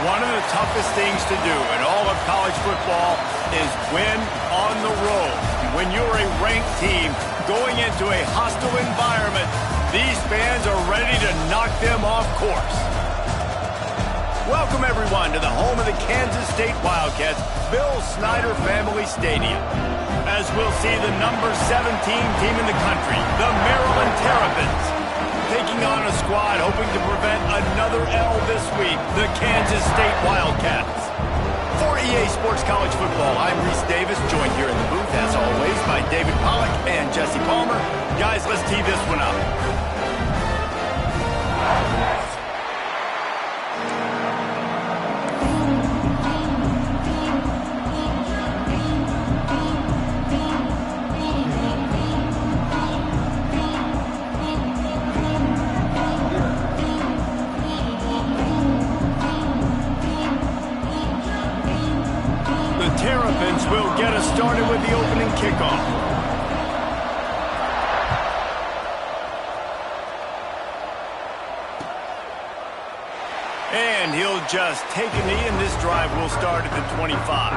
One of the toughest things to do in all of college football is win on the road. When you're a ranked team going into a hostile environment, these fans are ready to knock them off course. Welcome, everyone, to the home of the Kansas State Wildcats, Bill Snyder Family Stadium. As we'll see the number 17 team in the country, the Maryland Terrapins, taking on a squad hoping to prevent another L this week, the Kansas State Wildcats. For EA Sports College Football, I'm Reese Davis, joined here in the booth, as always, by David Pollack and Jesse Palmer. Guys, let's tee this one up. Terrapins will get us started with the opening kickoff. And he'll just take a knee, and this drive will start at the 25.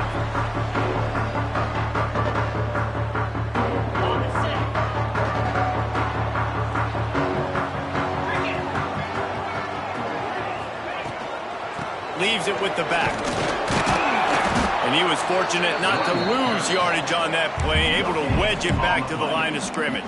Leaves it with the back. And he was fortunate not to lose yardage on that play, able to wedge it back to the line of scrimmage.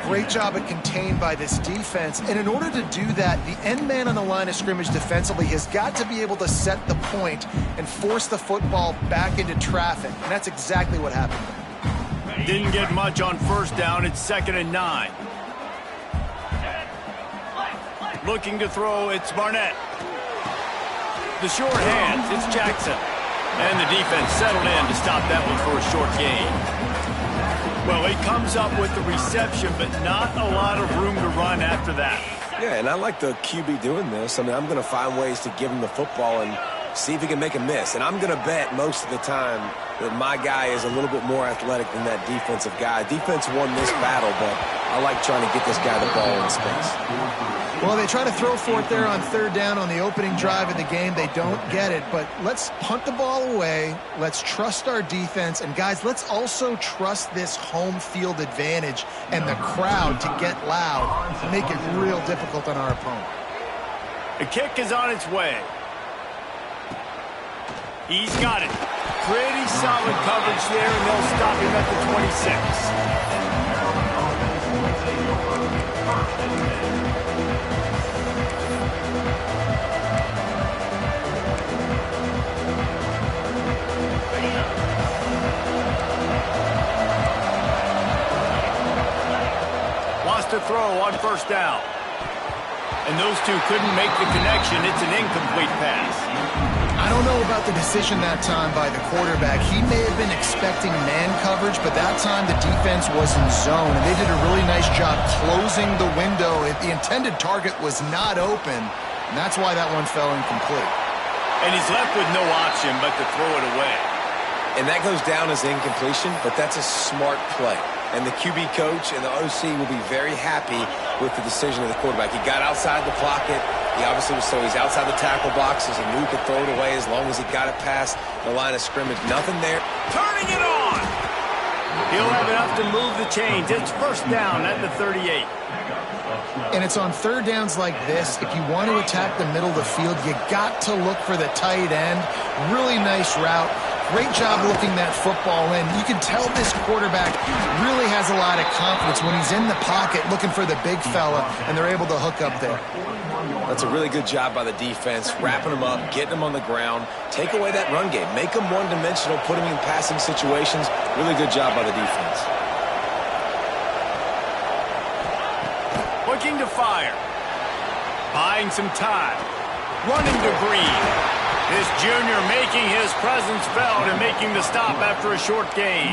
Great job at contained by this defense. And in order to do that, the end man on the line of scrimmage defensively has got to be able to set the point and force the football back into traffic. And that's exactly what happened. Didn't get much on first down. It's 2nd and 9. Looking to throw, it's Barnett. The short hands, it's Jackson. And the defense settled in to stop that one for a short gain. Well, he comes up with the reception, but not a lot of room to run after that. Yeah, and I like the QB doing this. I mean, I'm going to find ways to give him the football and see if he can make a miss. And I'm going to bet most of the time that my guy is a little bit more athletic than that defensive guy. Defense won this battle, but I like trying to get this guy the ball in space. Well, they try to throw for it there on 3rd down on the opening drive of the game. They don't get it, but let's punt the ball away. Let's trust our defense. And, guys, let's also trust this home field advantage and the crowd to get loud and make it real difficult on our opponent. The kick is on its way. He's got it. Pretty solid coverage there, and they'll stop him at the 26. Wants to throw on first down. And those two couldn't make the connection. It's an incomplete pass. I don't know about the decision that time by the quarterback. He may have been expecting man coverage, but that time the defense was in zone, and they did a really nice job closing the window. The intended target was not open, and that's why that one fell incomplete. And he's left with no option but to throw it away. And that goes down as incompletion, but that's a smart play. And the QB coach and the OC will be very happy with the decision of the quarterback. He got outside the pocket. He obviously was, so he's outside the tackle boxes. He knew he could throw it away as long as he got it past the line of scrimmage. Nothing there. Turning it on. He'll have enough to move the chains. It's first down at the 38. And it's on 3rd downs like this. If you want to attack the middle of the field, you got to look for the tight end. Really nice route. Great job looking that football in. You can tell this quarterback really has a lot of confidence when he's in the pocket looking for the big fella, and they're able to hook up there. That's a really good job by the defense, wrapping them up, getting them on the ground. Take away that run game. Make them one-dimensional, put them in passing situations. Really good job by the defense. Looking to fire. Buying some time. Running to Green. This junior making his presence felt and making the stop after a short gain.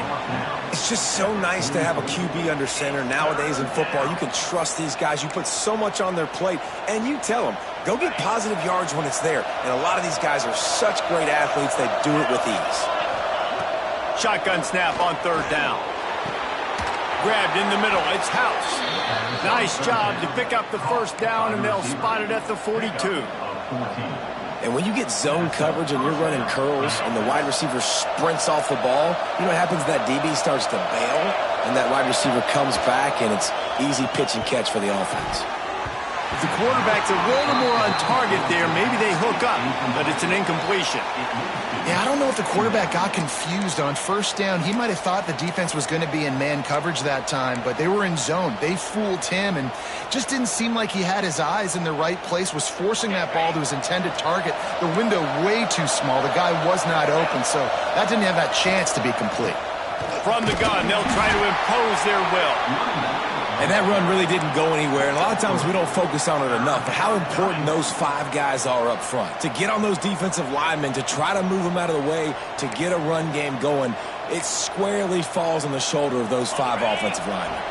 It's just so nice to have a QB under center. Nowadays in football, you can trust these guys. You put so much on their plate, and you tell them, go get positive yards when it's there. And a lot of these guys are such great athletes, they do it with ease. Shotgun snap on 3rd down. Grabbed in the middle. It's House. Nice job to pick up the first down, and they'll spot it at the 42. And when you get zone coverage and you're running curls and the wide receiver sprints off the ball, you know what happens? That DB starts to bail, and that wide receiver comes back, and it's easy pitch and catch for the offense. If the quarterback's a little more on target there, maybe they hook up, but it's an incompletion. Yeah, I don't know if the quarterback got confused on first down. He might have thought the defense was going to be in man coverage that time, but they were in zone. They fooled him, and just didn't seem like he had his eyes in the right place, was forcing that ball to his intended target. The window way too small. The guy was not open, so that didn't have that chance to be complete. From the gun, they'll try to impose their will. And that run really didn't go anywhere. And a lot of times we don't focus on it enough. But how important those 5 guys are up front. To get on those defensive linemen, to try to move them out of the way, to get a run game going, it squarely falls on the shoulder of those 5 offensive linemen.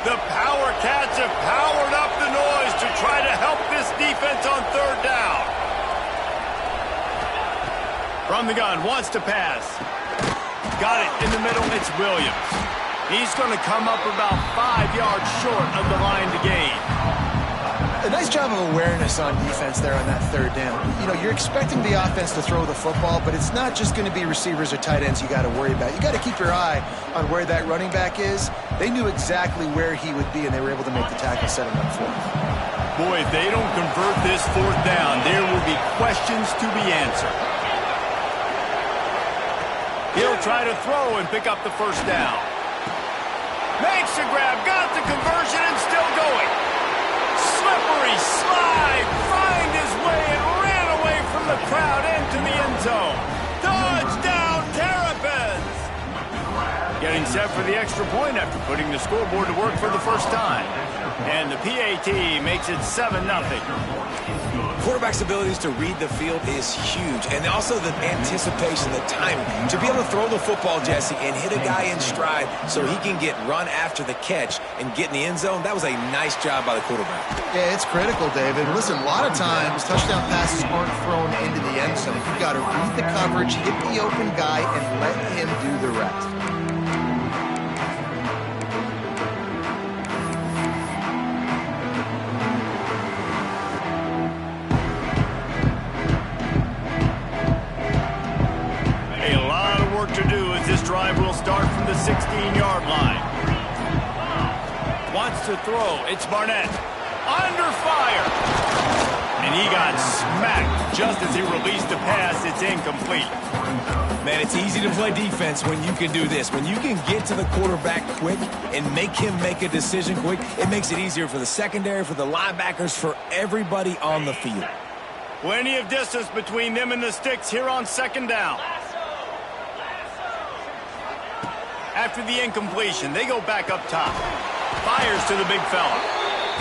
The Power Cats have powered up the noise to try to help this defense on third down. From the gun, wants to pass. Got it in the middle, it's Williams. He's going to come up about 5 yards short of the line to gain. A nice job of awareness on defense there on that third down. You know, you're expecting the offense to throw the football, but it's not just going to be receivers or tight ends you got to worry about. You got to keep your eye on where that running back is. They knew exactly where he would be, and they were able to make the tackle, set him up for him. Boy, if they don't convert this fourth down, there will be questions to be answered. He'll try to throw and pick up the first down. Makes the grab, got the conversion, and still going. Slippery slide, find his way, and ran away from the crowd into the end zone. Touchdown, Terrapins! Getting set for the extra point after putting the scoreboard to work for the first time. And the PAT makes it 7-0. Quarterback's abilities to read the field is huge. And also the anticipation, the timing. To be able to throw the football, Jesse, and hit a guy in stride so he can get run after the catch and get in the end zone, that was a nice job by the quarterback. Yeah, it's critical, David. Listen, a lot of times touchdown passes aren't thrown into the end zone. You've got to read the coverage, hit the open guy, and let him do the rest. Drive will start from the 16-yard line. Wants to throw. It's Barnett. Under fire. And he got smacked just as he released the pass. It's incomplete. Man, it's easy to play defense when you can do this. When you can get to the quarterback quick and make him make a decision quick, it makes it easier for the secondary, for the linebackers, for everybody on the field. Plenty of distance between them and the sticks here on second down. After the incompletion, they go back up top. Fires to the big fella.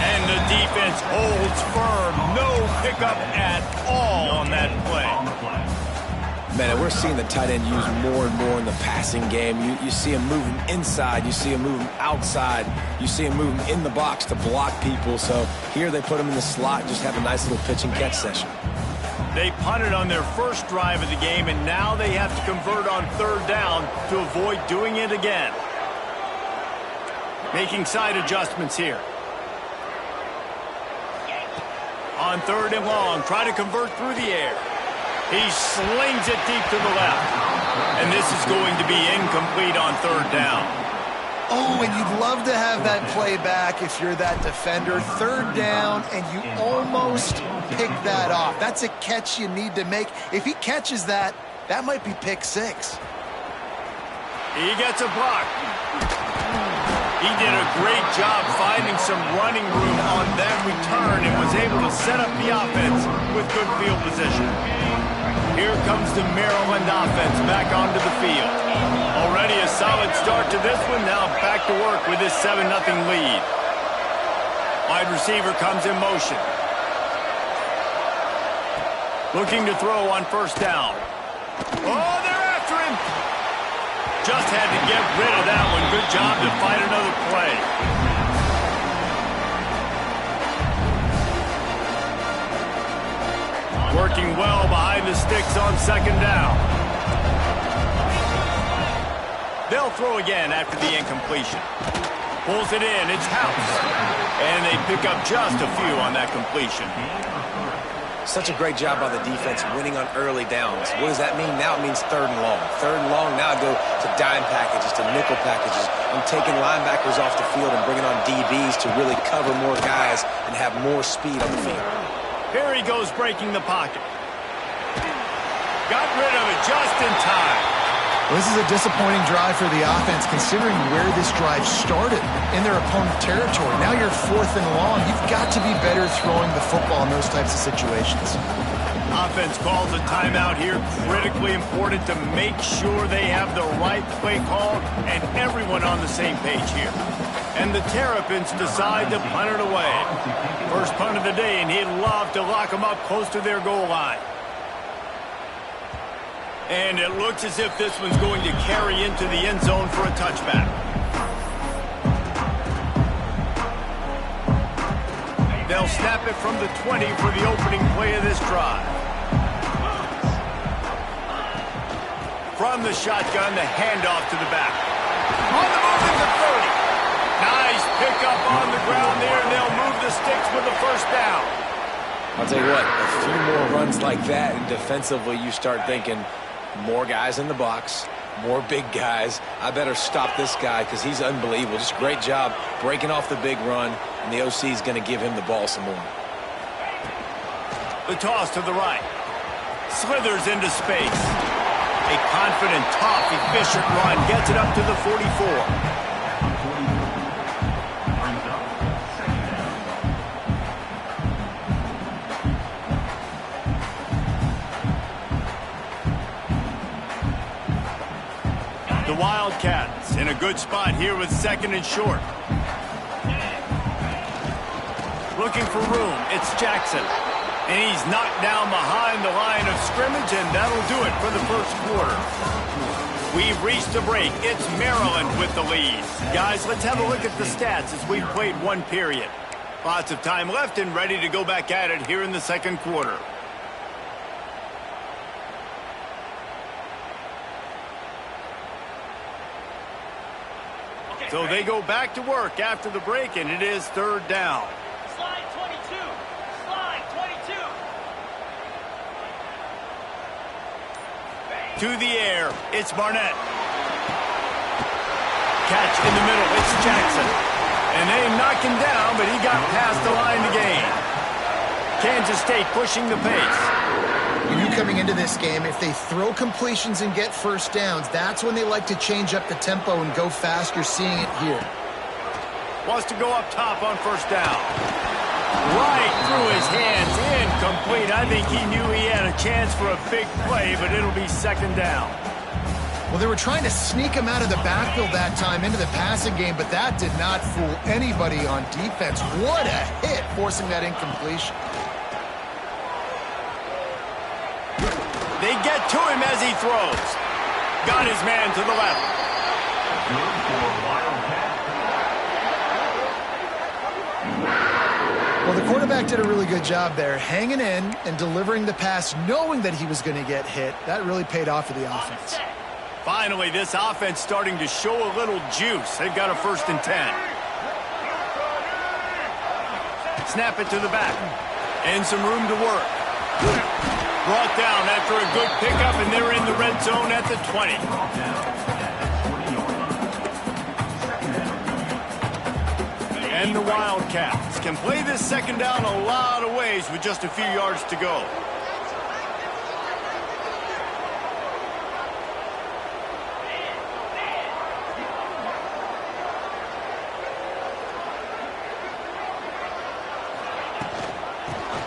And the defense holds firm. No pickup at all on that play. Man, we're seeing the tight end used more and more in the passing game. You see him moving inside. You see him moving outside. You see him moving in the box to block people. So here they put him in the slot and just have a nice little pitch and catch session. They punted on their first drive of the game, and now they have to convert on third down to avoid doing it again. Making side adjustments here. On third and long, try to convert through the air. He slings it deep to the left. And this is going to be incomplete on third down. Oh, and you'd love to have that play back if you're that defender. Third down, and you almost pick that off. That's a catch you need to make. If he catches that, that might be pick 6. He gets a block. He did a great job finding some running room on that return and was able to set up the offense with good field position. Here comes the Maryland offense back onto the field. Already a solid start to this one. Now back to work with this 7-0 lead. Wide receiver comes in motion. Looking to throw on first down. Oh, they're after him. Just had to get rid of that one. Good job to find another play. Working well behind the sticks on second down. They'll throw again after the incompletion. Pulls it in. It's House. And they pick up just a few on that completion. Such a great job by the defense winning on early downs. What does that mean? Now it means 3rd and long. 3rd and long, now I go to dime packages, to nickel packages. I'm taking linebackers off the field and bringing on DBs to really cover more guys and have more speed on the field. Here he goes breaking the pocket. Got rid of it just in time. Well, this is a disappointing drive for the offense, considering where this drive started, in their opponent territory. Now you're 4th and long. You've got to be better throwing the football in those types of situations. Offense calls a timeout here. Critically important to make sure they have the right play call and everyone on the same page here. And the Terrapins decide to punt it away. First punt of the day, and he'd love to lock them up close to their goal line. And it looks as if this one's going to carry into the end zone for a touchback. They'll snap it from the 20 for the opening play of this drive. From the shotgun, the handoff to the back. On the move at the 30. Nice pickup on the ground there, and they'll move the sticks with the first down. I'll tell you what, a few more runs like that, and defensively you start thinking, more guys in the box, more big guys. I better stop this guy because he's unbelievable. Just great job breaking off the big run, and the OC is going to give him the ball some more. The toss to the right. Slithers into space. A confident, tough, efficient run. Gets it up to the 44. The Wildcats in a good spot here with 2nd and short. Looking for room. It's Jackson. And he's knocked down behind the line of scrimmage, and that'll do it for the first quarter. We've reached a break. It's Maryland with the lead. Guys, let's have a look at the stats as we've played one period. Lots of time left and ready to go back at it here in the 2nd quarter. So they go back to work after the break, and it is 3rd down. Slide 22. Slide 22. To the air, it's Barnett. Catch in the middle, it's Jackson. And they knock him down, but he got past the line to gain. Kansas State pushing the pace. You knew coming into this game, if they throw completions and get first downs, that's when they like to change up the tempo and go fast. You're seeing it here. Wants to go up top on first down. Right through his hands, incomplete. I think he knew he had a chance for a big play, but it'll be 2nd down. Well, they were trying to sneak him out of the backfield that time into the passing game, but that did not fool anybody on defense. What a hit, forcing that incompletion. They get to him as he throws. Got his man to the left. Well, the quarterback did a really good job there, hanging in and delivering the pass, knowing that he was going to get hit. That really paid off for the offense. Finally, this offense starting to show a little juice. They've got a 1st and 10. Snap it to the back. And some room to work. Brought down after a good pickup, and they're in the red zone at the 20. And the Wildcats can play this 2nd down a lot of ways with just a few yards to go.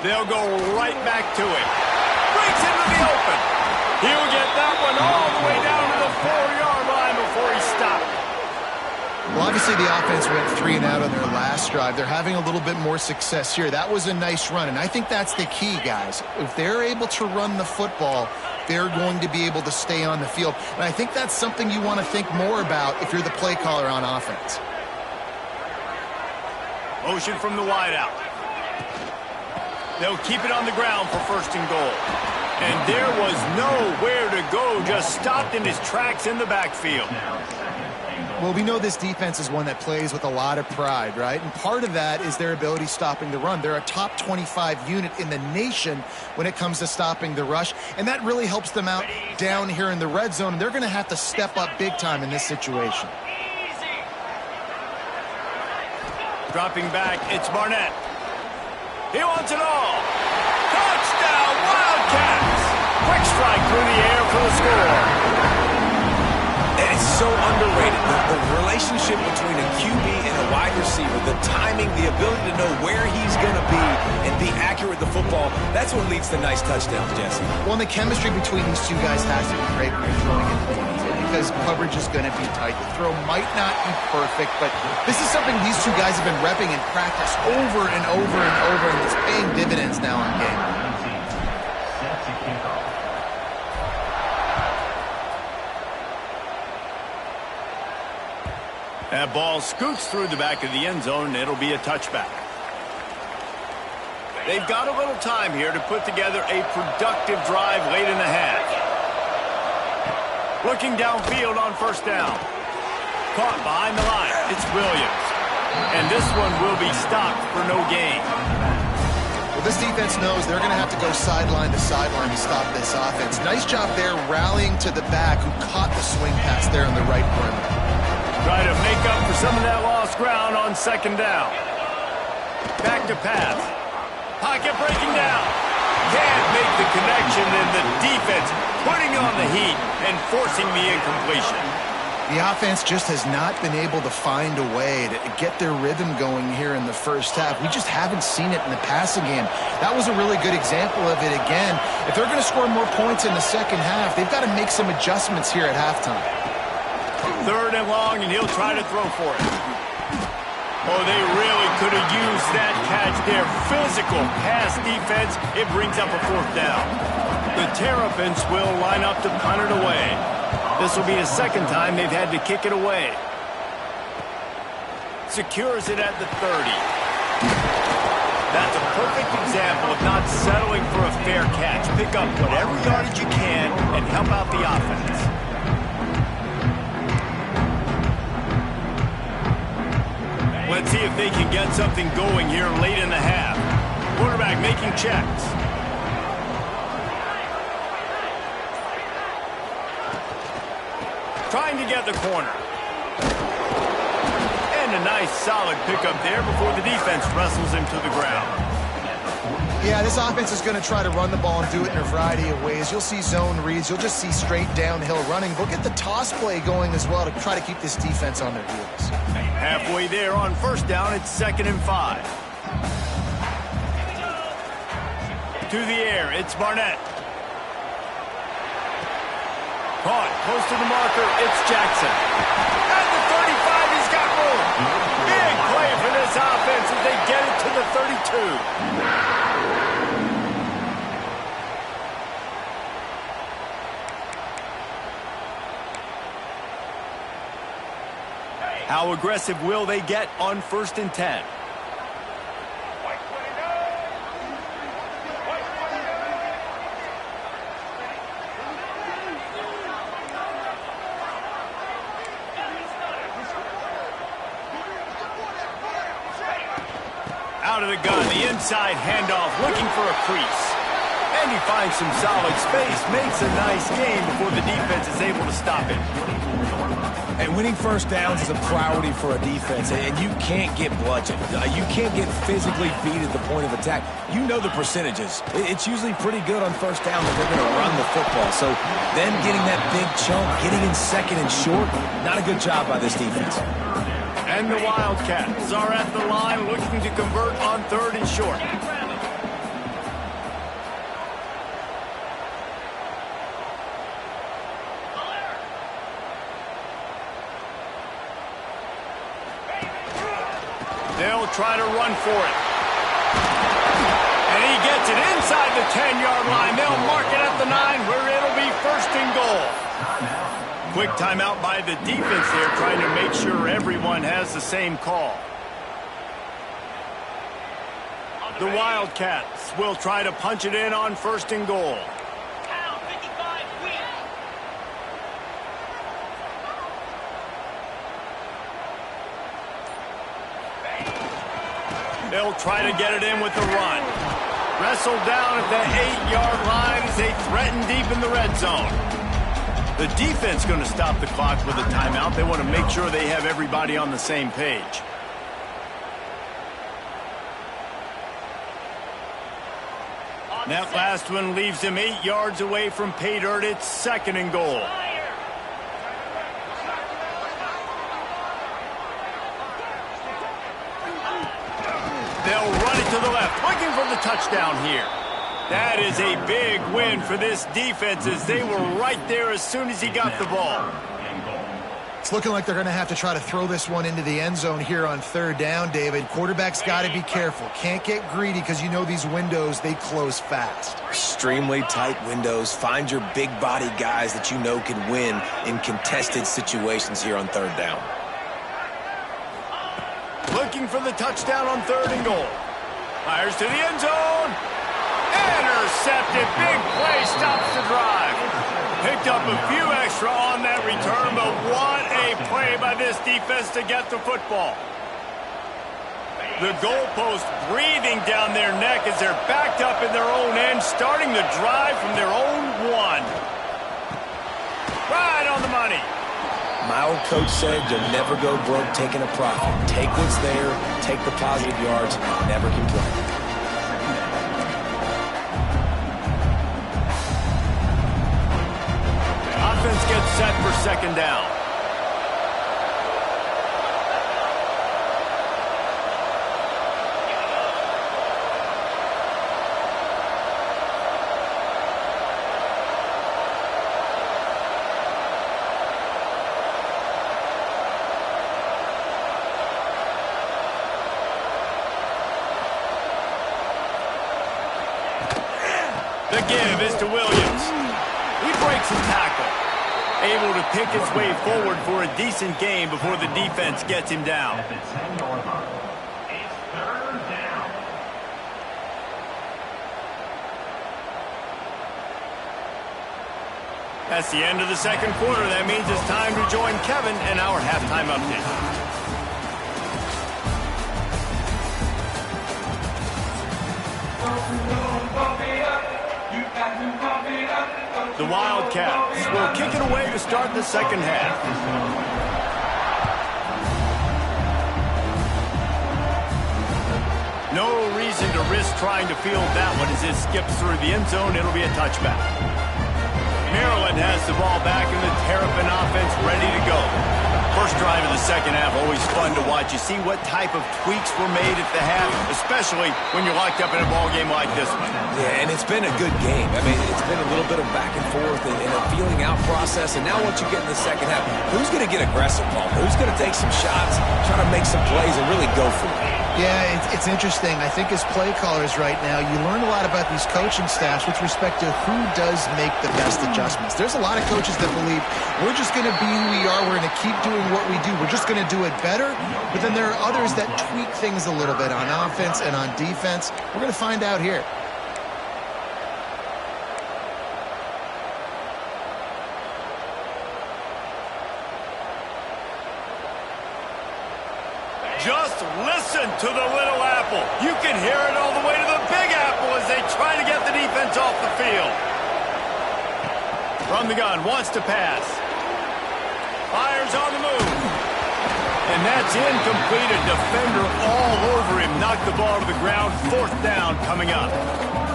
They'll go right back to it. Breaks into the open. He'll get that one all the way down to the 4-yard line before he stopped. Well, obviously the offense went 3 and out on their last drive. They're having a little bit more success here. That was a nice run, and I think that's the key, guys. If they're able to run the football, they're going to be able to stay on the field. And I think that's something you want to think more about if you're the play caller on offense. Motion from the wideout. They'll keep it on the ground for 1st and goal. And there was nowhere to go, just stopped in his tracks in the backfield. Well, we know this defense is one that plays with a lot of pride, right? And part of that is their ability stopping the run. They're a top 25 unit in the nation when it comes to stopping the rush, and that really helps them out down here in the red zone. And they're going to have to step up big time in this situation. Dropping back, it's Barnett. He wants it all. Touchdown, Wildcats! Quick strike through the air for the score. And it's so underrated. The relationship between a QB and a wide receiver, the timing, the ability to know where he's going to be and be accurate with the football, that's what leads to nice touchdowns, Jesse. Well, and the chemistry between these two guys has to be great when you're throwing it because coverage is going to be tight. The throw might not be perfect, but this is something these two guys have been repping in practice over and over and over, and it's paying dividends now in game. That ball scoots through the back of the end zone, and it'll be a touchback. They've got a little time here to put together a productive drive late in the half. Looking downfield on first down. Caught behind the line. It's Williams. And this one will be stopped for no gain. Well, this defense knows they're going to have to go sideline to sideline to stop this offense. Nice job there rallying to the back who caught the swing pass there in the right perimeter. Try to make up for some of that lost ground on second down. Back to pass. Pocket breaking down. Can't make the connection, and the defense putting on the heat and forcing the incompletion. The offense just has not been able to find a way to get their rhythm going here in the first half. We just haven't seen it in the passing game. That was a really good example of it again. If they're going to score more points in the second half, they've got to make some adjustments here at halftime. Third and long, and he'll try to throw for it. Oh, they really could have used that catch there. Physical pass defense. It brings up a fourth down. The Terrapins will line up to punt it away. This will be the second time they've had to kick it away. Secures it at the 30. That's a perfect example of not settling for a fair catch. Pick up whatever yardage you can and help out the offense. Let's see if they can get something going here late in the half. Quarterback making checks. Trying to get the corner. And a nice solid pickup there before the defense wrestles him to the ground. Yeah, this offense is going to try to run the ball and do it in a variety of ways. You'll see zone reads. You'll just see straight downhill running. They'll get the toss play going as well to try to keep this defense on their heels. Halfway there on first down, it's 2nd and 5. To the air, it's Barnett. Caught, close to the marker, it's Jackson. At the 35, he's got room. Big play for this offense as they get it to the 32. How aggressive will they get on 1st and 10? Out of the gun, the inside handoff, looking for a crease. And he finds some solid space, makes a nice gain before the defense is able to stop it. And winning first downs is a priority for a defense, and you can't get bludgeoned. You can't get physically beat at the point of attack. You know the percentages. It's usually pretty good on first down that they're going to run the football. So then getting that big chunk, getting in second and short, not a good job by this defense. And the Wildcats are at the line looking to convert on 3rd and short. They'll try to run for it. And he gets it inside the 10-yard line. They'll mark it at the 9 where it'll be 1st and goal. Quick timeout by the defense there, trying to make sure everyone has the same call. The Wildcats will try to punch it in on 1st and goal. They'll try to get it in with the run. Wrestled down at the 8-yard line as they threaten deep in the red zone. The defense going to stop the clock with a timeout. They want to make sure they have everybody on the same page. That last one leaves him 8 yards away from pay dirt. It's 2nd and goal. They'll run it to the left, looking for the touchdown here. That is a big win for this defense as they were right there as soon as he got the ball. It's looking like they're going to have to try to throw this one into the end zone here on 3rd down, David. Quarterback's got to be careful. Can't get greedy because you know these windows, they close fast. Extremely tight windows. Find your big body guys that you know can win in contested situations here on 3rd down. Looking for the touchdown on 3rd and goal. Fires to the end zone. Intercepted. Big play stops the drive. Picked up a few extra on that return, but what a play by this defense to get the football. The goalpost breathing down their neck as they're backed up in their own end, starting the drive from their own 1. Right on the money. My old coach said you'll never go broke taking a profit. Take what's there, take the positive yards, never complain. Offense gets set for 2nd down. The give is to Williams. He breaks the tackle. Able to pick his way forward for a decent game before the defense gets him down. That's the end of the 2nd quarter. That means it's time to join Kevin in our halftime update. The Wildcats will kick it away to start the 2nd half. No reason to risk trying to field that one as it skips through the end zone. It'll be a touchback. Maryland has the ball back and the Terrapin offense ready to go. First drive of the 2nd half, always fun to watch. You see what type of tweaks were made at the half, especially when you're locked up in a ball game like this one. Yeah, and it's been a good game. I mean, it's been a little bit of back and forth and a feeling out process. And now once you get in the 2nd half, who's going to get aggressive, Paul? Who's going to take some shots, try to make some plays, and really go for it? Yeah, it's interesting. I think as play callers right now, you learn a lot about these coaching staffs with respect to who does make the best adjustments. There's a lot of coaches that believe we're just going to be who we are. We're going to keep doing what we do. We're just going to do it better. But then there are others that tweak things a little bit on offense and on defense. We're going to find out here. Just listen to the Little Apple. You can hear it all the way to the Big Apple as they try to get the defense off the field. From the gun, wants to pass. Fires on the move. And that's incomplete. A defender all over him. Knocked the ball to the ground. 4th down coming up.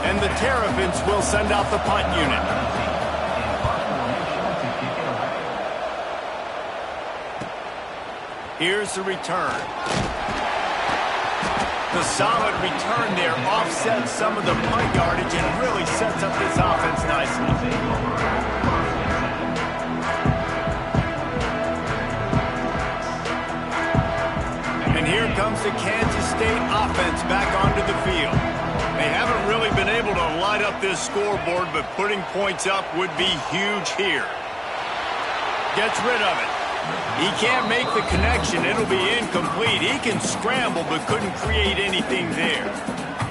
And the Terrapins will send out the punt unit. Here's the return. The solid return there offsets some of the punt yardage and really sets up this offense nicely. And here comes the Kansas State offense back onto the field. They haven't really been able to light up this scoreboard, but putting points up would be huge here. Gets rid of it. He can't make the connection. It'll be incomplete. He can scramble, but couldn't create anything there.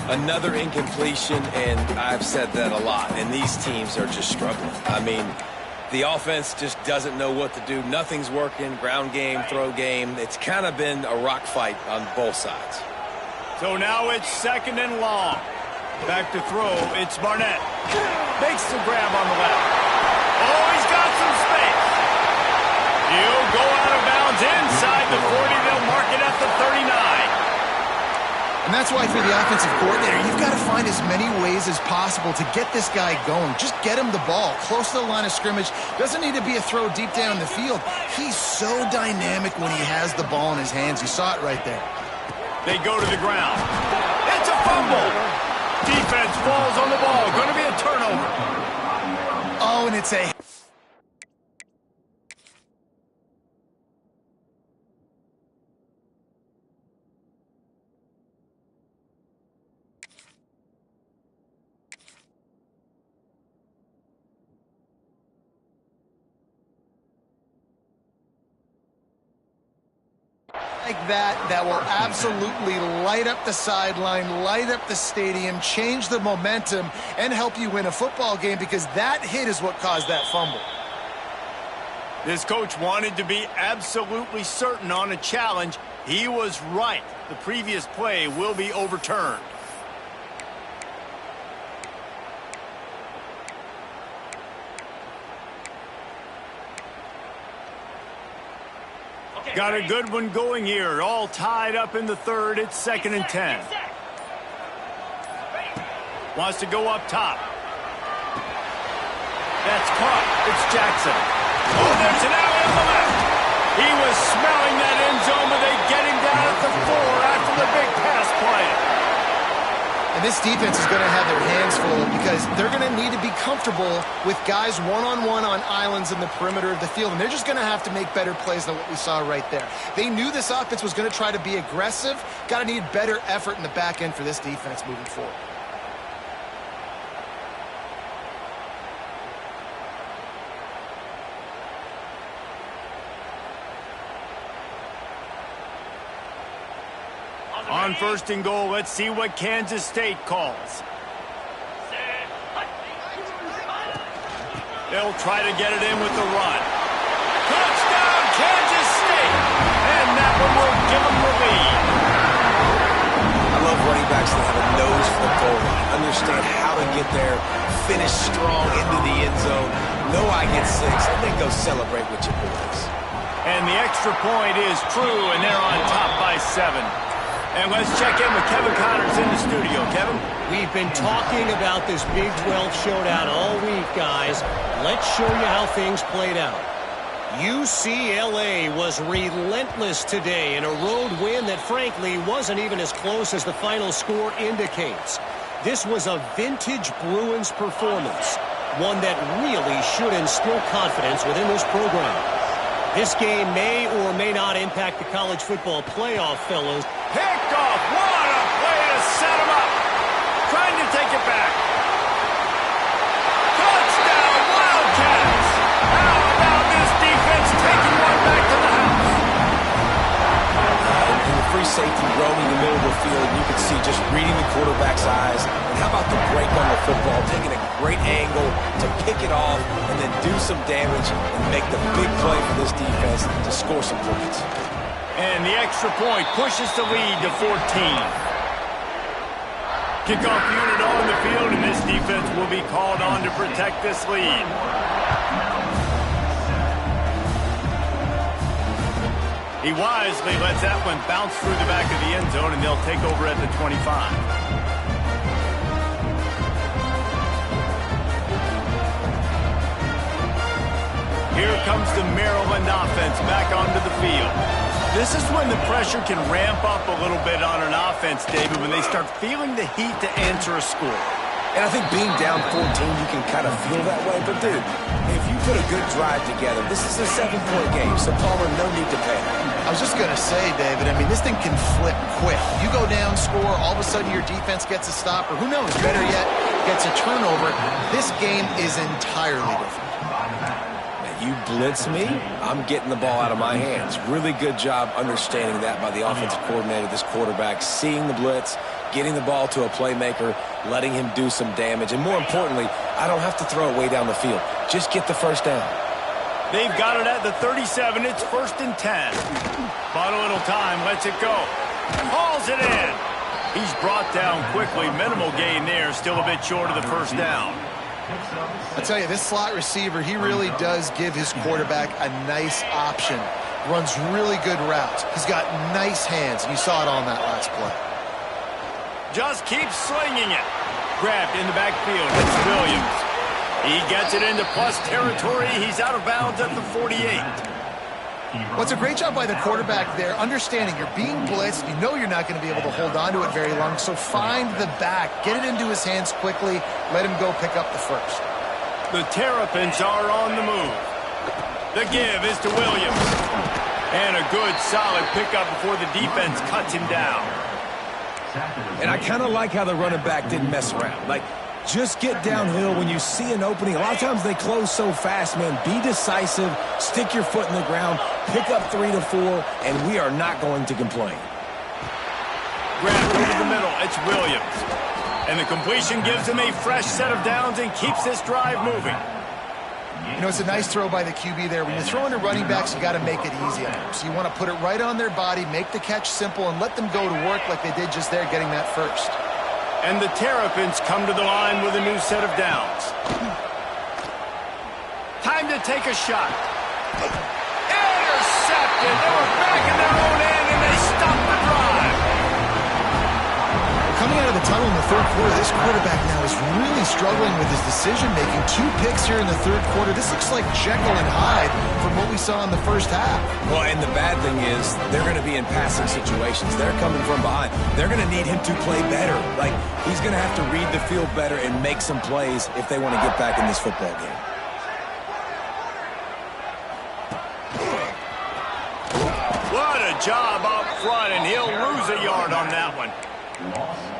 Another incompletion, and I've said that a lot, and these teams are just struggling. I mean, the offense just doesn't know what to do. Nothing's working. Ground game, throw game. It's kind of been a rock fight on both sides. So now it's 2nd and long. Back to throw, it's Barnett. Makes the grab on the left. Oh, he's got some space. He'll go out of bounds inside the 40. They'll mark it at the 39. And that's why for the offensive coordinator, you've got to find as many ways as possible to get this guy going. Just get him the ball close to the line of scrimmage. Doesn't need to be a throw deep down the field. He's so dynamic when he has the ball in his hands. You saw it right there. They go to the ground. It's a fumble. Defense falls on the ball. Going to be a turnover. Oh, and it's a... like that will absolutely light up the sideline, light up the stadium, change the momentum, and help you win a football game, because that hit is what caused that fumble. This coach wanted to be absolutely certain on a challenge. He was right. The previous play will be overturned. Got a good one going here. All tied up in the 3rd. It's 2nd and 10. Wants to go up top. That's caught. It's Jackson. Oh, there's an alley on the left. He was smelling that end zone, but they get him down at the 4 after the big pass play. And this defense is going to have their hands full, because they're going to need to be comfortable with guys one-on-one on islands in the perimeter of the field. And they're just going to have to make better plays than what we saw right there. They knew this offense was going to try to be aggressive. Got to need better effort in the back end for this defense moving forward. On 1st and goal, let's see what Kansas State calls. They'll try to get it in with the run. Touchdown, Kansas State! And that one will give them the lead. I love running backs that have a nose for the goal line. Understand how to get there, finish strong into the end zone, know I get 6, and then go celebrate with your boys. And the extra point is true, and they're on top by 7. And let's check in with Kevin Connors in the studio. Kevin? We've been talking about this Big 12 showdown all week, guys. Let's show you how things played out. UCLA was relentless today in a road win that, frankly, wasn't even as close as the final score indicates. This was a vintage Bruins performance, one that really should instill confidence within this program. This game may or may not impact the college football playoff, fellows. Picked off. What a play to set him up. Trying to take it back. Touchdown, Wildcats. How about this defense taking one back to the house? And the free safety roaming the middle of the field, you can see just reading the quarterback's eyes. And how about the break on the football, taking a great angle to pick it off and then do some damage and make the big play for this defense to score some points. And the extra point pushes the lead to 14. Kickoff unit on the field, and this defense will be called on to protect this lead. He wisely lets that one bounce through the back of the end zone, and they'll take over at the 25. Here comes the Maryland offense back onto the field. This is when the pressure can ramp up a little bit on an offense, David, when they start feeling the heat to answer a score. And I think being down 14, you can kind of feel that way. But, dude, if you put a good drive together, this is a 7-point game, so Palmer, no need to panic. I was just going to say, David, I mean, this thing can flip quick. You go down, score, all of a sudden your defense gets a stop, or who knows, better yet, gets a turnover. This game is entirely different. You blitz me, I'm getting the ball out of my hands. Really good job understanding that by the offensive coordinator, this quarterback, seeing the blitz, getting the ball to a playmaker, letting him do some damage. And more importantly, I don't have to throw it way down the field. Just get the first down. They've got it at the 37. It's 1st and 10. Bought a little time. Lets it go. Hauls it in. He's brought down quickly. Minimal gain there. Still a bit short of the first down. I tell you, this slot receiver, he really does give his quarterback a nice option. Runs really good routes. He's got nice hands, and you saw it on that last play. Just keeps slinging it. Grabbed in the backfield. It's Williams. He gets it into plus territory. He's out of bounds at the 48. Well, it's a great job by the quarterback there, understanding you're being blitzed. You know you're not going to be able to hold on to it very long, so find the back. Get it into his hands quickly. Let him go pick up the first. The Terrapins are on the move. The give is to Williams. And a good, solid pickup before the defense cuts him down. And I kind of like how the running back didn't mess around. Like, just get downhill when you see an opening. A lot of times they close so fast, man. Be decisive, stick your foot in the ground, pick up 3 to 4, and we are not going to complain. Grabbed over the middle. It's Williams. And the completion gives him a fresh set of downs and keeps this drive moving. You know, it's a nice throw by the QB there. When you're throwing to running backs, you got to make it easy on them. So you want to put it right on their body, make the catch simple, and let them go to work like they did just there, getting that first. And the Terrapins come to the line with a new set of downs. Time to take a shot. Intercepted. They were back in their own end, and they stopped the drive. Coming out of the tunnel in the third quarter, this quarterback now is really struggling with his decision-making. 2 picks here in the third quarter. This looks like Jekyll and Hyde from what we saw in the first half. Well, and the bad thing is they're going to be in passing situations. They're coming from behind. They're going to need him to play better. Like, he's going to have to read the field better and make some plays if they want to get back in this football game. What a job up front, and he'll lose a yard on that one.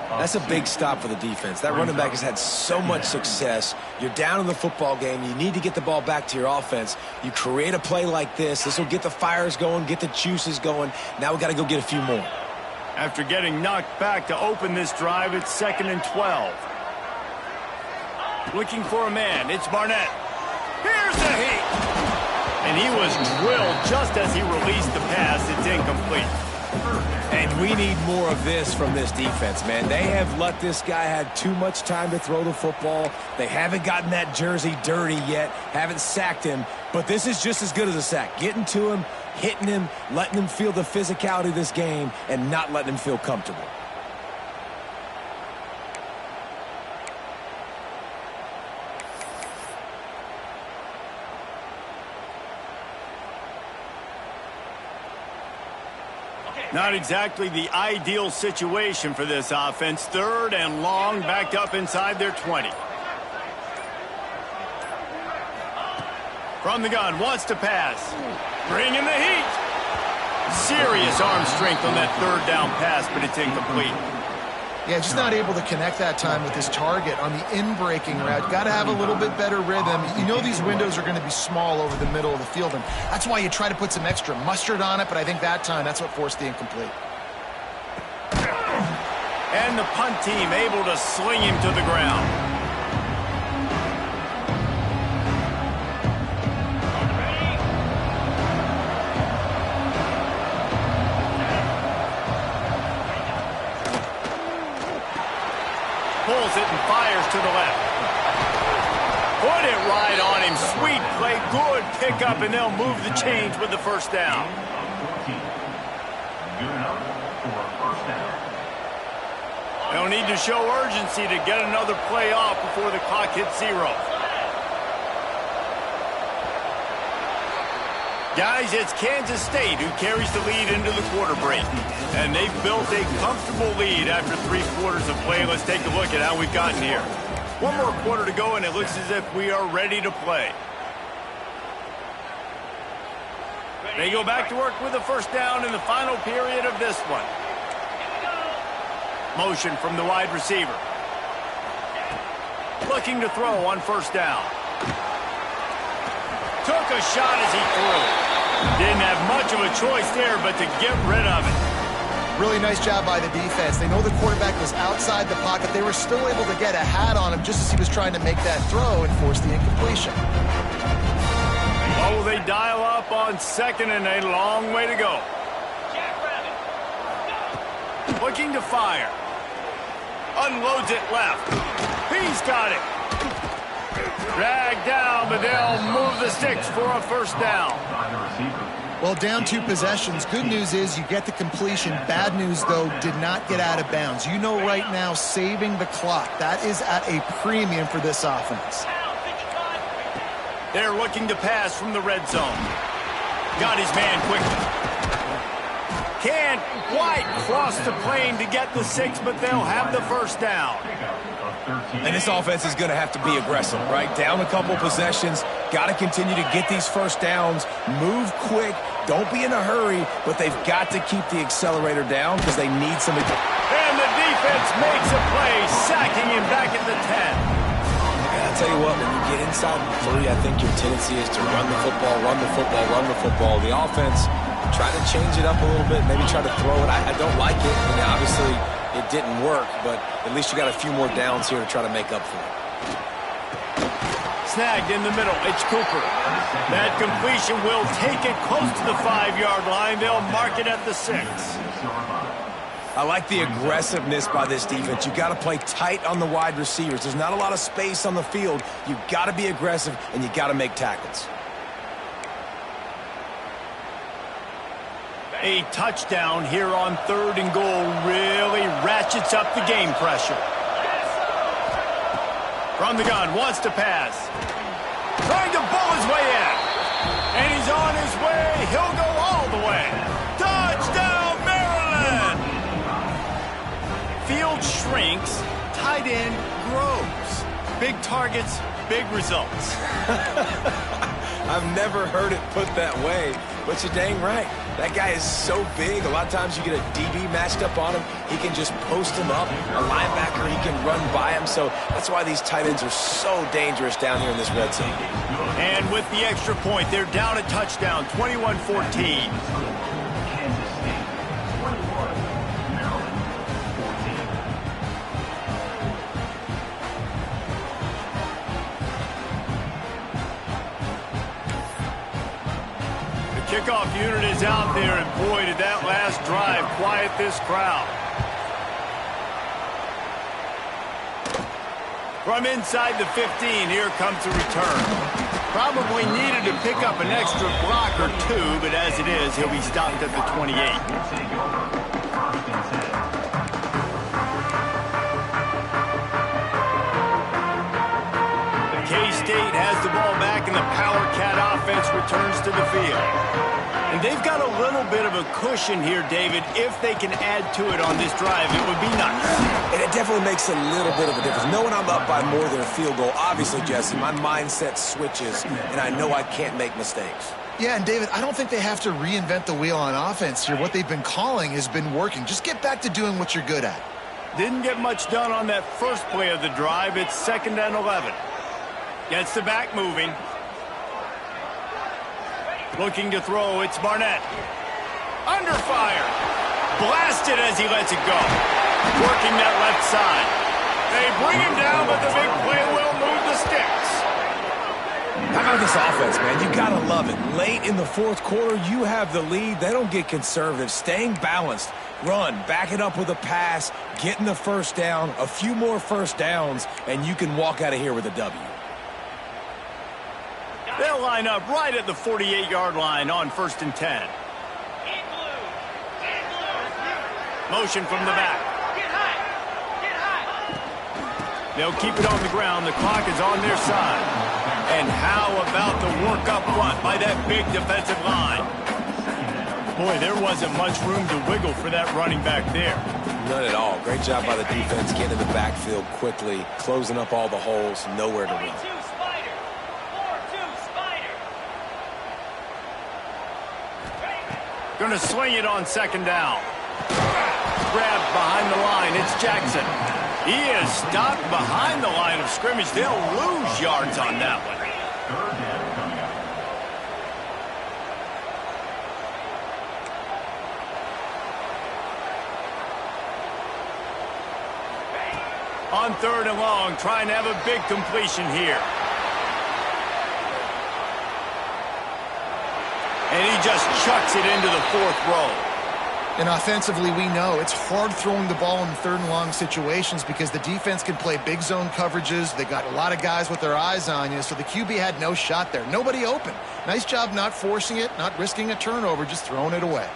That's a big stop for the defense. That running back has had so much success. You're down in the football game. You need to get the ball back to your offense. You create a play like this. This will get the fires going, get the juices going. Now we got to go get a few more. After getting knocked back to open this drive, it's 2nd and 12. Looking for a man. It's Barnett. Here's the heat. And he was drilled just as he released the pass. It's incomplete. And we need more of this from this defense, man. They have let this guy have too much time to throw the football. They haven't gotten that jersey dirty yet, haven't sacked him. But this is just as good as a sack. Getting to him, hitting him, letting him feel the physicality of this game, and not letting him feel comfortable. Not exactly the ideal situation for this offense. 3rd and long, backed up inside their 20. From the gun, wants to pass. Bringing the heat. Serious arm strength on that 3rd down pass, but it's incomplete. Yeah, just not able to connect that time with his target on the in-breaking route. Got to have a little bit better rhythm. You know these windows are going to be small over the middle of the field, and that's why you try to put some extra mustard on it, but I think that time that's what forced the incomplete. And the punt team able to sling him to the ground. Pulls it and fires to the left. Put it right on him. Sweet play. Good pickup, and they'll move the chains with the first down. They'll need to show urgency to get another play off before the clock hits 0. Guys, it's Kansas State who carries the lead into the quarter break. And they've built a comfortable lead after 3 quarters of play. Let's take a look at how we've gotten here. 1 more quarter to go, and it looks as if we are ready to play. They go back to work with a first down in the final period of this one. Motion from the wide receiver. Looking to throw on first down. Took a shot as he threw. Didn't have much of a choice there, but to get rid of it. Really nice job by the defense. They know the quarterback was outside the pocket. They were still able to get a hat on him just as he was trying to make that throw and force the incompletion. Oh, they dial up on 2nd and a long way to go. Looking to fire. Unloads it left. He's got it. Dragged down, but they'll move the sticks for a first down. Well, down 2 possessions. Good news is you get the completion. Bad news, though, did not get out of bounds. You know right now, saving the clock, that is at a premium for this offense. They're looking to pass from the red zone. Got his man quickly. Can't quite cross the plane to get the 6, but they'll have the first down. And this offense is going to have to be aggressive, right? Down a couple possessions, got to continue to get these first downs, move quick, don't be in a hurry, but they've got to keep the accelerator down because they need some... And the defense makes a play, sacking him back at the 10. I'll tell you what, when you get inside the 3, I think your tendency is to run the football, run the football, run the football. The offense, try to change it up a little bit, maybe try to throw it. I don't like it, and obviously it didn't work, but at least you got a few more downs here to try to make up for it. Snagged in the middle, it's Cooper. That completion will take it close to the 5-yard line. They'll mark it at the 6. I like the aggressiveness by this defense. You got to play tight on the wide receivers. There's not a lot of space on the field. You got to be aggressive, and you got to make tackles. A touchdown here on 3rd and goal really ratchets up the game pressure. From the gun, wants to pass. Trying to bull his way in. And he's on his way. He'll go all the way. Touchdown, Maryland! Field shrinks, tight end grows. Big targets, big results. I've never heard it put that way, but you're dang right. That guy is so big. A lot of times you get a DB matched up on him. He can just post him up. A linebacker, he can run by him. So that's why these tight ends are so dangerous down here in this red zone. And with the extra point, they're down a touchdown, 21-14. Kickoff unit is out there, and boy, did that last drive quiet this crowd. From inside the 15, here comes the return. Probably needed to pick up an extra block or 2, but as it is, he'll be stopped at the 28. K-State has the ball back, and the Power Cat offense returns to the field. And they've got a little bit of a cushion here, David. If they can add to it on this drive, it would be nice. And it definitely makes a little bit of a difference. Knowing I'm up by more than a field goal, obviously, Jesse, my mindset switches, and I know I can't make mistakes. Yeah, and David, I don't think they have to reinvent the wheel on offense here. What they've been calling has been working. Just get back to doing what you're good at. Didn't get much done on that first play of the drive. It's 2nd and 11. Gets the back moving. Looking to throw, it's Barnett. Under fire. Blasted as he lets it go. Working that left side. They bring him down, but the big play will move the sticks. How about this offense, man? You got to love it. Late in the 4th quarter, you have the lead. They don't get conservative. Staying balanced. Run, back it up with a pass, getting the first down, a few more first downs, and you can walk out of here with a W. They'll line up right at the 48-yard line on 1st and 10. Motion from the back. They'll keep it on the ground. The clock is on their side. And how about the work up front by that big defensive line? Boy, there wasn't much room to wiggle for that running back there. None at all. Great job by the defense getting in the backfield quickly, closing up all the holes, nowhere to run. Going to swing it on 2nd down. Grabbed behind the line. It's Jackson. He is stopped behind the line of scrimmage. They'll lose yards on that one. On 3rd and long, trying to have a big completion here. And he just chucks it into the 4th row. And offensively, we know it's hard throwing the ball in third and long situations because the defense can play big zone coverages. They got a lot of guys with their eyes on you, so the QB had no shot there. Nobody open. Nice job not forcing it, not risking a turnover, just throwing it away.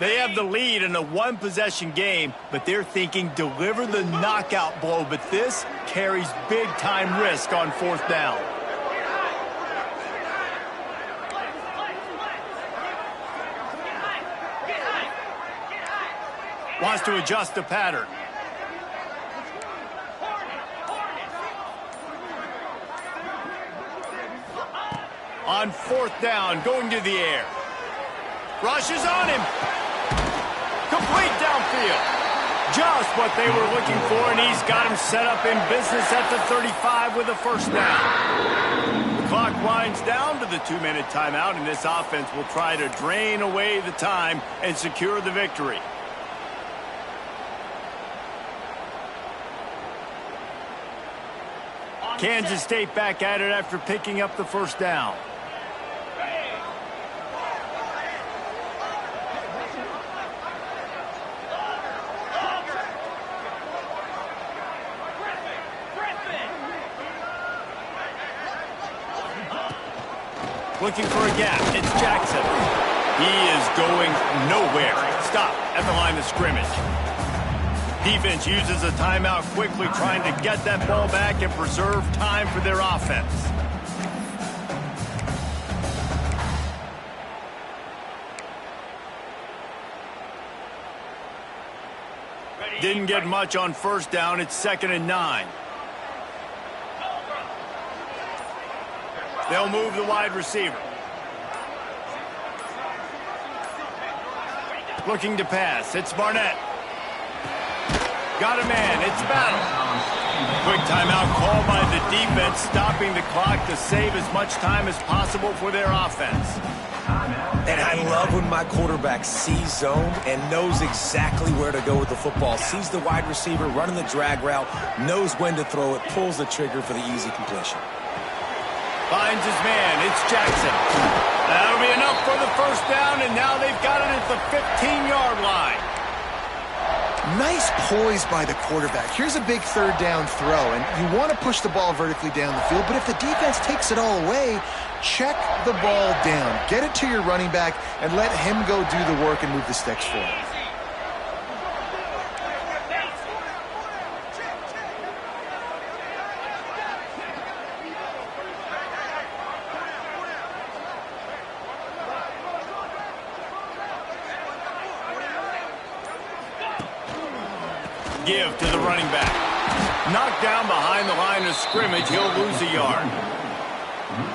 They have the lead in a one-possession game, but they're thinking deliver the knockout blow. But this carries big-time risk on fourth down. Wants to adjust the pattern. On fourth down, going to the air. Rushes on him. Complete downfield. Just what they were looking for, and he's got him set up in business at the 35 with a first down. The clock winds down to the 2-minute timeout, and this offense will try to drain away the time and secure the victory. Kansas State back at it after picking up the first down. Looking for a gap. It's Jackson. He is going nowhere. Stop at the line of scrimmage. Defense uses a timeout quickly, trying to get that ball back and preserve time for their offense. Didn't get much on first down. It's 2nd and 9. They'll move the wide receiver. Looking to pass. It's Barnett. Got a man. It's Battle. Quick timeout call by the defense, stopping the clock to save as much time as possible for their offense. And I love when my quarterback sees zone and knows exactly where to go with the football. Sees the wide receiver running the drag route, knows when to throw it, pulls the trigger for the easy completion. Finds his man. It's Jackson. That'll be enough for the first down, and now they've got it at the 15-yard line. Nice poise by the quarterback. Here's a big third down throw, and you want to push the ball vertically down the field, but if the defense takes it all away, check the ball down. Get it to your running back and let him go do the work and move the sticks forward. Give to the running back. Knocked down behind the line of scrimmage. He'll lose a yard.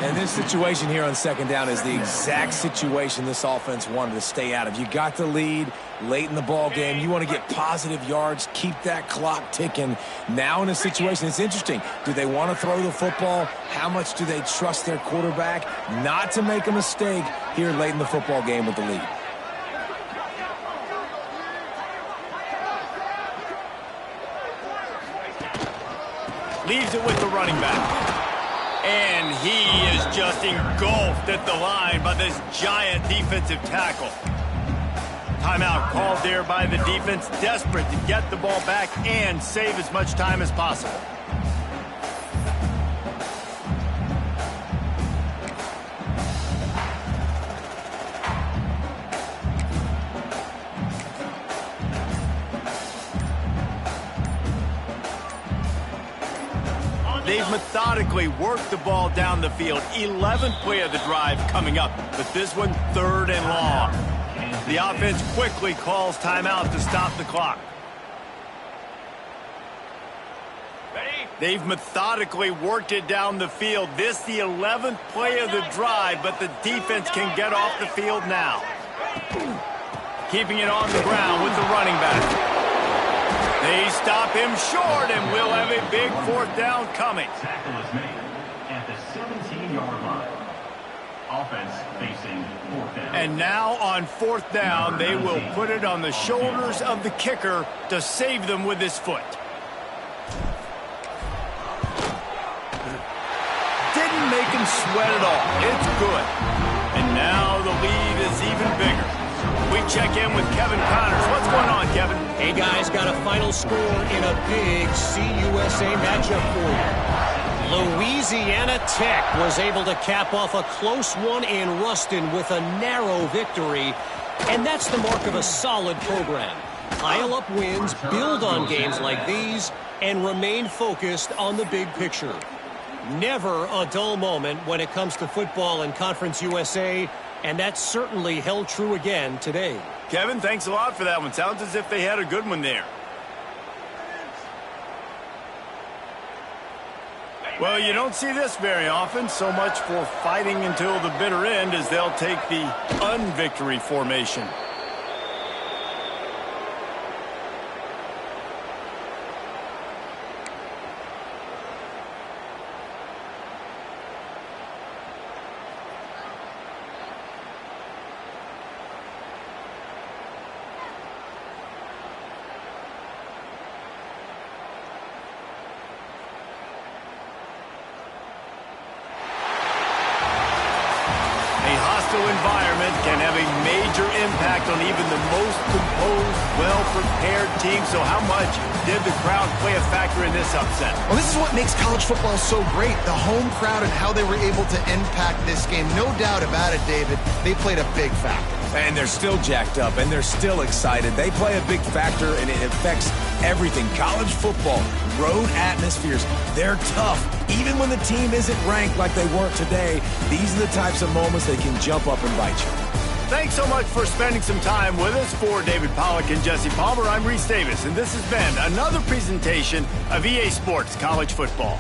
And this situation here on 2nd down is the exact situation this offense wanted to stay out of. You got the lead late in the ball game. You want to get positive yards, keep that clock ticking. Now in a situation, it's interesting. Do they want to throw the football? How much do they trust their quarterback not to make a mistake here late in the football game with the lead? Leaves it with the running back. And he is just engulfed at the line by this giant defensive tackle. Timeout called there by the defense, desperate to get the ball back and save as much time as possible. They've methodically worked the ball down the field. 11th play of the drive coming up, but this one 3rd and long. The offense quickly calls timeout to stop the clock. They've methodically worked it down the field. This the 11th play of the drive, but the defense can get off the field now. Keeping it on the ground with the running back. They stop him short, and we'll have a big 4th down coming. Tackle is made at the 17-yard line. Offense facing 4th down. And now on 4th down, they will put it on the shoulders of the kicker to save them with his foot. Didn't make him sweat at all. It's good. And now the lead is even bigger. We check in with Kevin Connors. What's going on, Kevin? Hey, guys, got a final score in a big CUSA matchup for you. Louisiana Tech was able to cap off a close one in Ruston with a narrow victory, and that's the mark of a solid program. Pile up wins, build on games like these, and remain focused on the big picture. Never a dull moment when it comes to football in Conference USA, and that certainly held true again today. Kevin, thanks a lot for that one. Sounds as if they had a good one there. Well, you don't see this very often. So much for fighting until the bitter end as they'll take the unvictory formation. Environment can have a major impact on even the most composed, well-prepared team. So how much did the crowd play a factor in this upset? Well, this is what makes college football so great, the home crowd and how they were able to impact this game. No doubt about it, David. They played a big factor. And they're still jacked up, and they're still excited. They play a big factor, and it affects everything. College football, road atmospheres, they're tough. Even when the team isn't ranked like they weren't today, these are the types of moments they can jump up and bite you. Thanks so much for spending some time with us. For David Pollack and Jesse Palmer, I'm Reese Davis, and this has been another presentation of EA Sports College Football.